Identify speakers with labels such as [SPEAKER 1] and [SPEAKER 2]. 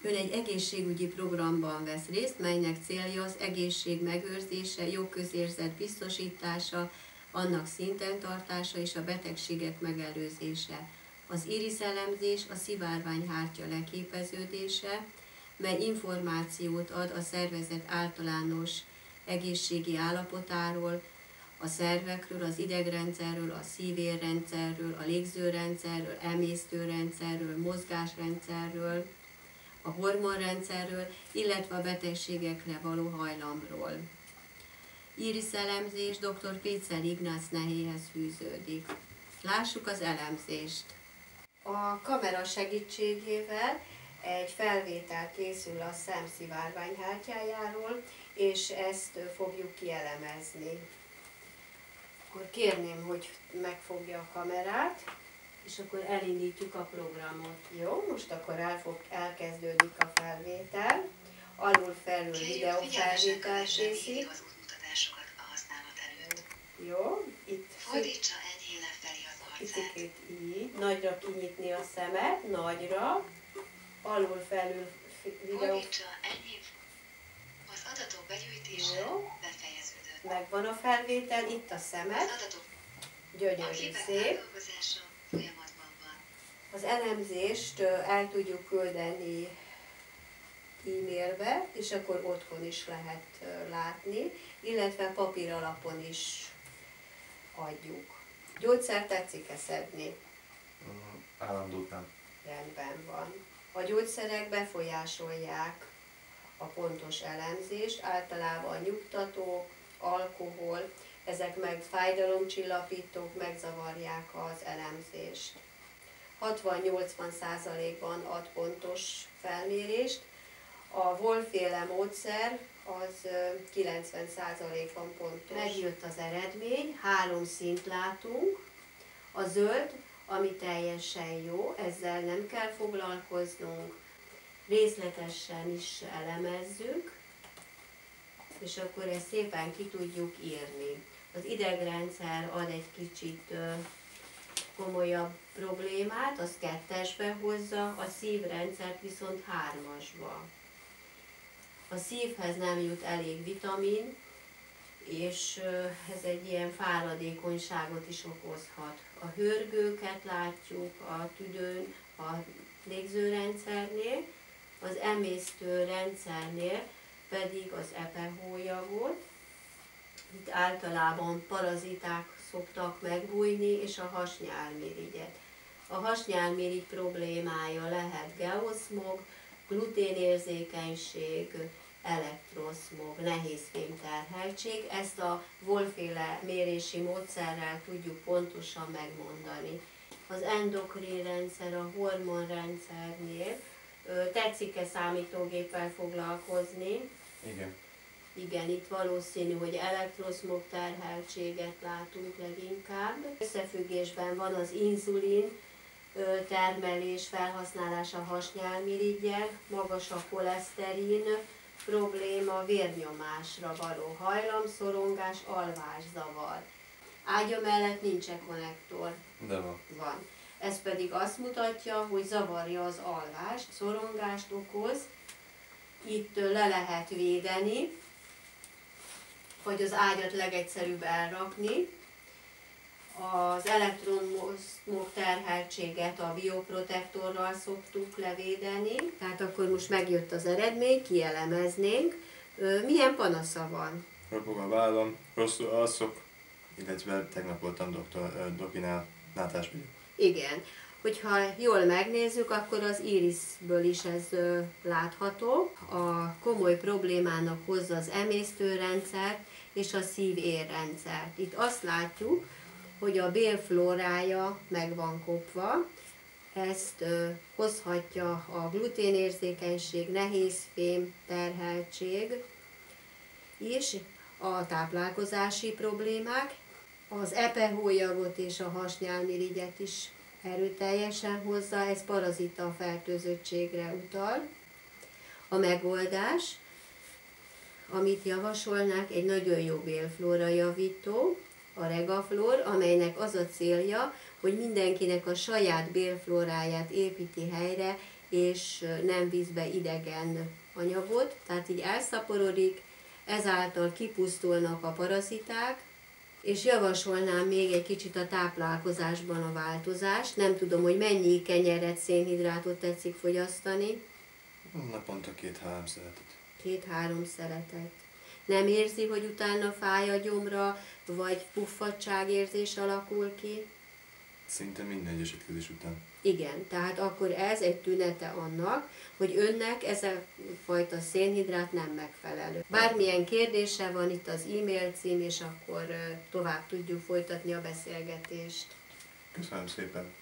[SPEAKER 1] Ön egy egészségügyi programban vesz részt, melynek célja az egészség megőrzése, jogközérzet biztosítása, annak szinten tartása és a betegségek megelőzése. Az irisz-elemzés a szivárványhártya leképeződése, mely információt ad a szervezet általános egészségi állapotáról, a szervekről, az idegrendszerről, a szívérrendszerről, a légzőrendszerről, emésztőrendszerről, mozgásrendszerről, a hormonrendszerről, illetve a betegségekre való hajlamról. Irisz-elemzés dr. Pécel Ignác nehéhez fűződik. Lássuk az elemzést. A kamera segítségével egy felvétel készül a szem szivárványhártyájáról, és ezt fogjuk kielemezni. Akkor kérném, hogy megfogja a kamerát, és akkor elindítjuk a programot. Jó, most akkor elkezdődik a felvétel. Alul-felül videófelvétel készít.
[SPEAKER 2] Az útmutatásokat a használat előtt.
[SPEAKER 1] Jó, itt
[SPEAKER 2] Fordítsa enyhén lefelé az arcát.
[SPEAKER 1] picit így, nagyra kinyitni a szemet, nagyra, alul-felül videó.
[SPEAKER 2] Fordítsa enyhén. Az adatok begyűjtése
[SPEAKER 1] Jó.
[SPEAKER 2] befejeződött.
[SPEAKER 1] Megvan a felvétel, itt a
[SPEAKER 2] Az
[SPEAKER 1] szemet,
[SPEAKER 2] adatok a
[SPEAKER 1] gyönyörű,
[SPEAKER 2] képek
[SPEAKER 1] szép.
[SPEAKER 2] feldolgozása folyamatban van.
[SPEAKER 1] Az elemzést el tudjuk küldeni e-mailbe, és akkor otthon is lehet látni, illetve papír alapon is adjuk. Gyógyszert tetszik-e szedni?
[SPEAKER 3] Állandót nem.
[SPEAKER 1] Rendben van. A gyógyszerek befolyásolják a pontos elemzést, általában nyugtatók, alkohol, ezek meg fájdalomcsillapítók megzavarják az elemzést. 60-80%-ban ad pontos felmérést, a Wolf-féle módszer az 90%-ban pontos. Megjött az eredmény, 3 szint látunk, a zöld, ami teljesen jó, ezzel nem kell foglalkoznunk, részletesen is elemezzük, és akkor ezt szépen ki tudjuk írni. Az idegrendszer ad egy kicsit komolyabb problémát, az 2-esbe hozza, a szívrendszert viszont 3-asba. A szívhez nem jut elég vitamin, és ez egy ilyen fáradékonyságot is okozhat. A hörgőket látjuk a tüdőn, a légzőrendszernél, az emésztőrendszernél pedig az epehólyagot. Itt általában paraziták szoktak megbújni, és a hasnyálmirigyet. A hasnyálmirigy problémája lehet geoszmog, gluténérzékenység, elektroszmog, nehézfém terheltség. Ezt a Wolf-féle mérési módszerrel tudjuk pontosan megmondani. Az endokrin rendszer, a hormonrendszernél tetszik-e számítógéppel foglalkozni?
[SPEAKER 3] Igen.
[SPEAKER 1] Igen, itt valószínű, hogy elektroszmog terheltséget látunk leginkább. Összefüggésben van az inzulin termelés felhasználása hasnyálmiriggyel, magas a koleszterin probléma, vérnyomásra való hajlamszorongás, alvászavar. Ágya mellett nincsen konnektor.
[SPEAKER 3] De van.
[SPEAKER 1] Van. Ez pedig azt mutatja, hogy zavarja az alvást, szorongást okoz. Itt le lehet védeni, hogy az ágyat legegyszerűbb elrakni. Az elektromosmog terheltséget a bioprotektorral szoktuk levédeni. Tehát akkor most megjött az eredmény, kielemeznénk. Milyen panasza van?
[SPEAKER 3] Ropog a vállam, rosszul alszok, illetve tegnap voltam dokinál, látásmirigy.
[SPEAKER 1] Igen. Hogyha jól megnézzük, akkor az iriszből is ez látható. A komoly problémának hozza az emésztőrendszert és a szív-érrendszert. Itt azt látjuk, hogy a bélflórája meg van kopva, ezt hozhatja a gluténérzékenység, nehézfém terheltség és a táplálkozási problémák. Az epehólyagot és a hasnyálmirigyet is erőteljesen hozza, ez parazita fertőzöttségre utal. A megoldás, amit javasolnák, egy nagyon jó bélflóra javító, a Regaflor, amelynek az a célja, hogy mindenkinek a saját bélflóráját építi helyre és nem visz be idegen anyagot, tehát így elszaporodik, ezáltal kipusztulnak a paraziták, és javasolnám még egy kicsit a táplálkozásban a változást. Nem tudom, hogy mennyi kenyeret, szénhidrátot tetszik fogyasztani.
[SPEAKER 3] Naponta 2-3 szeletet.
[SPEAKER 1] 2-3 szeletet. Nem érzi, hogy utána fáj a gyomra, vagy puffadtságérzés alakul ki?
[SPEAKER 3] Szinte minden egyes étkezés után.
[SPEAKER 1] Igen, tehát akkor ez egy tünete annak, hogy önnek ez a fajta szénhidrát nem megfelelő. Bármilyen kérdése van, itt az e-mail cím, és akkor tovább tudjuk folytatni a beszélgetést.
[SPEAKER 3] Köszönöm szépen!